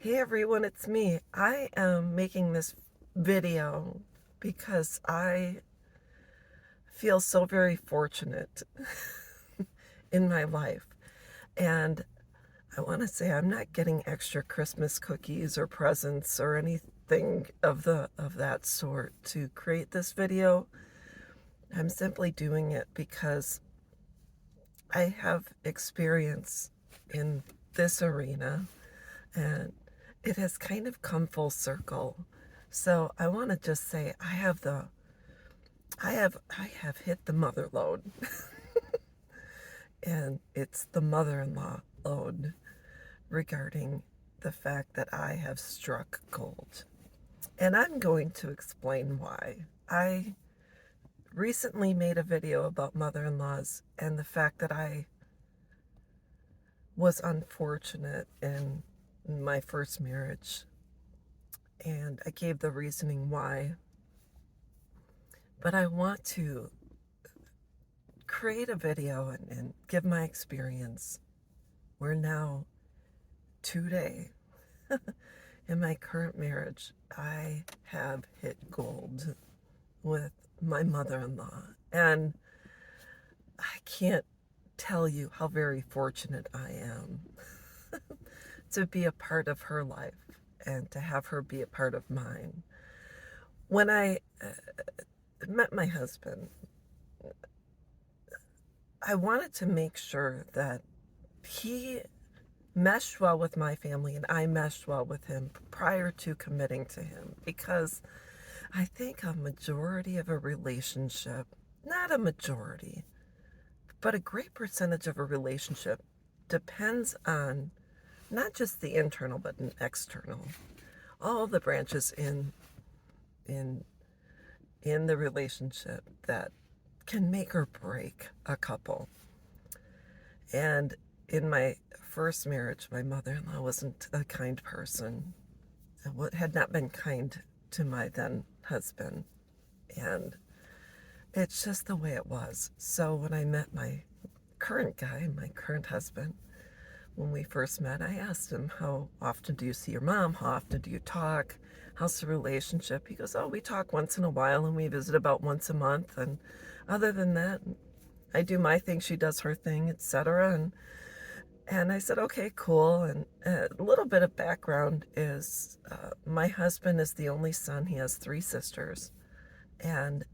Hey everyone, it's me. I am making this video because I feel so very fortunate in my life. And I want to say I'm not getting extra Christmas cookies or presents or anything of that sort to create this video. I'm simply doing it because I have experience in this arena and it has kind of come full circle. So I want to just say I have hit the mother load, and it's the mother-in-law load regarding the fact that I have struck gold. And I'm going to explain why. I recently made a video about mother-in-laws and the fact that I was unfortunate in my first marriage, and I gave the reasoning why. But I want to create a video and give my experience. We're now today in my current marriage. I have hit gold with my mother-in-law, and I can't tell you how very fortunate I am to be a part of her life and to have her be a part of mine. When I met my husband, I wanted to make sure that he meshed well with my family and I meshed well with him prior to committing to him, because I think a majority of a relationship, not a majority, but a great percentage of a relationship depends on not just the internal but an external, all the branches in in the relationship that can make or break a couple. And in my first marriage, my mother-in-law wasn't a kind person, had not been kind to my then husband, and it's just the way it was. So when I met my current guy, my current husband, when we first met, I asked him, how often do you see your mom? How often do you talk? How's the relationship? He goes, oh, we talk once in a while and we visit about once a month. And other than that, I do my thing, she does her thing, etc. And I said, okay, cool. And a little bit of background is my husband is the only son. He has 3 sisters. And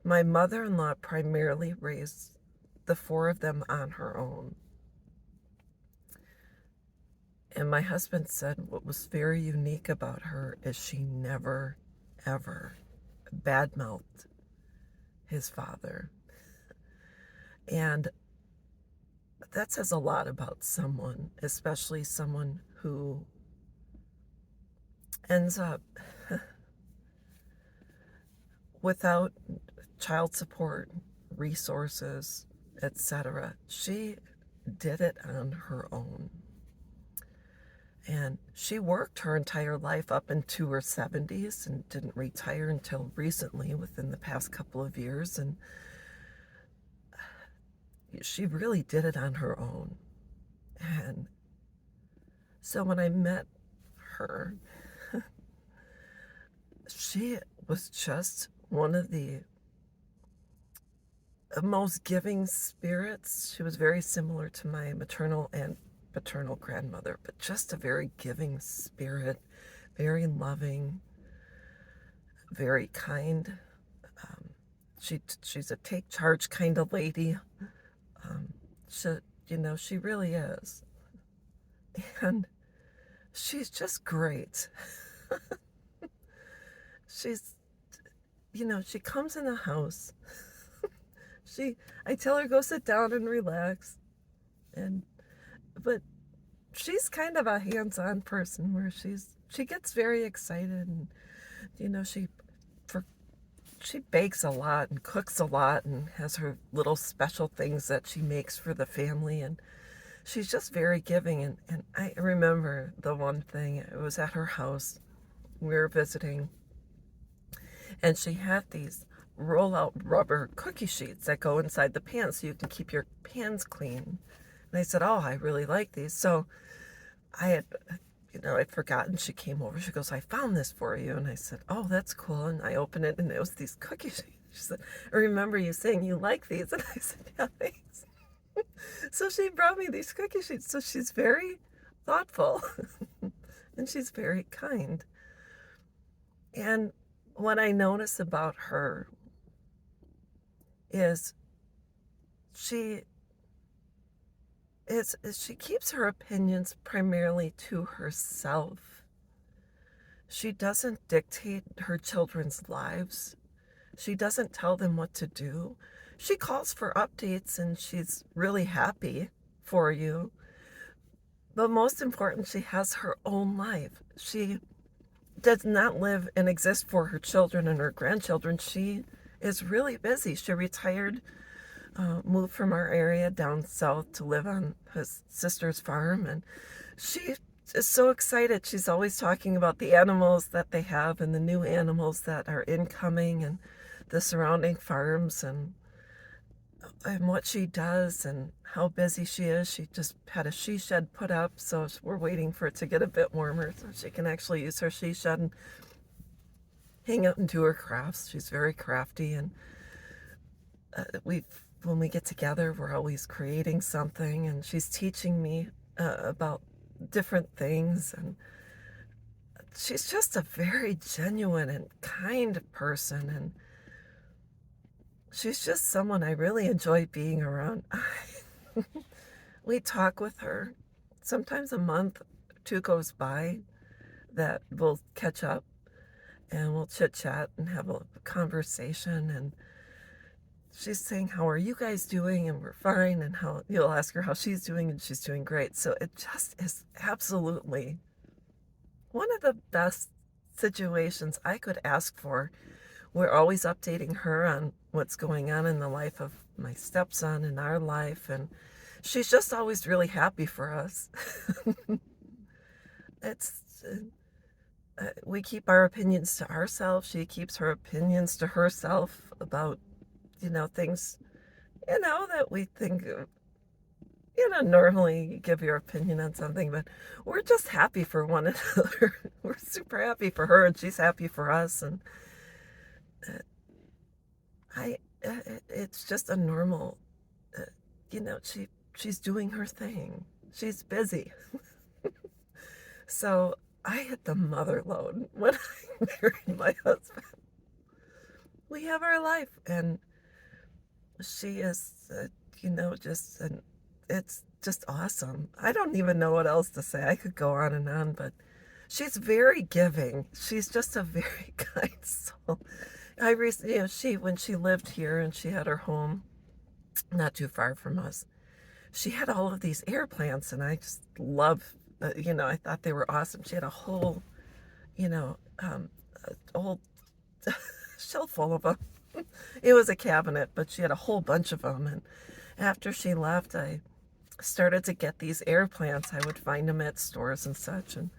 my mother-in-law primarily raised the 4 of them on her own. And my husband said what was very unique about her is she never, ever badmouthed his father. And that says a lot about someone, especially someone who ends up without child support, resources, etc. She did it on her own. And she worked her entire life up into her 70s and didn't retire until recently, within the past couple of years. And she really did it on her own. And so when I met her, she was just one of the most giving spirits. She was very similar to my maternal and paternal grandmother, but just a very giving spirit, very loving, very kind. She's a take charge kind of lady. She, she really is. And she's just great. She's, she comes in the house. I tell her, go sit down and relax. But she's kind of a hands-on person where she gets very excited, and, she bakes a lot and cooks a lot and has her little special things that she makes for the family, and she's just very giving. And I remember the one thing, it was at her house, we were visiting, and she had these roll-out rubber cookie sheets that go inside the pan so you can keep your pans clean. And I said, oh, I really like these. So I had, I'd forgotten she came over. She goes, I found this for you. And I said, oh, that's cool. And I opened it and it was these cookies. She said, I remember you saying you like these. And I said, yeah, thanks. So she brought me these cookie sheets. So she's very thoughtful and she's very kind. And what I notice about her is she she keeps her opinions primarily to herself. She doesn't dictate her children's lives. She doesn't tell them what to do. She calls for updates and she's really happy for you. But most important, she has her own life. She does not live and exist for her children and her grandchildren. She is really busy. She retired, moved from our area down south to live on his sister's farm, and she is so excited. She's always talking about the animals that they have and the new animals that are incoming and the surrounding farms and what she does and how busy she is. She just had a she shed put up, so we're waiting for it to get a bit warmer so she can actually use her she shed and hang out and do her crafts. She's very crafty, and when we get together, we're always creating something, and she's teaching me about different things, and she's just a very genuine and kind person, and she's just someone I really enjoy being around. We talk with her. Sometimes a month or two goes by that we'll catch up and we'll chit chat and have a conversation. And she's saying, how are you guys doing? And we're fine. And how you'll ask her how she's doing, and she's doing great. So it just is absolutely one of the best situations I could ask for. We're always updating her on what's going on in the life of my stepson and our life, and she's just always really happy for us. It's we keep our opinions to ourselves. She keeps her opinions to herself about things that we think normally you give your opinion on something, but we're just happy for one another. We're super happy for her, and she's happy for us, and it's just a normal, she's doing her thing. She's busy. So I hit the mother load when I married my husband. We have our life, and she is, it's just awesome. I don't even know what else to say. I could go on and on, but she's very giving. She's just a very kind soul. When she lived here and she had her home not too far from us, she had all of these air plants, and I just love, I thought they were awesome. She had a whole, old shelf full of them. It was a cabinet, but she had a whole bunch of them. And after she left, I started to get these air plants. I would find them at stores and such, and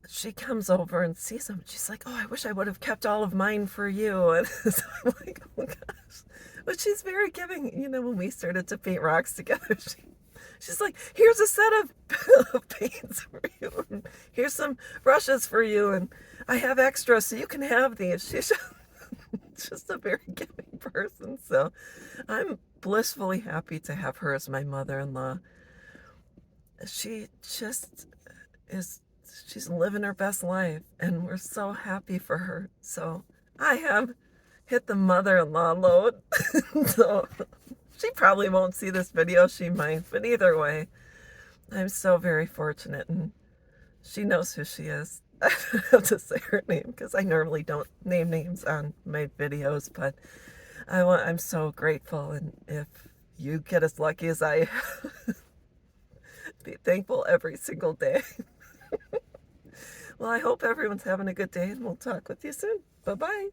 she comes over and sees them. She's like, oh, I wish I would have kept all of mine for you. And so I'm like, oh gosh. But she's very giving. When we started to paint rocks together, she's like, here's a set of paints for you. And here's some brushes for you. And I have extras, so you can have these. She's just a very giving person. So I'm blissfully happy to have her as my mother-in-law. She just she's living her best life, and we're so happy for her. So I have hit the mother-in-law load. So she probably won't see this video. She might, but either way, I'm so very fortunate, and she knows who she is. I don't have to say her name because I normally don't name names on my videos, but I'm so grateful, and if you get as lucky as I be thankful every single day. Well, I hope everyone's having a good day, and we'll talk with you soon. Bye-bye.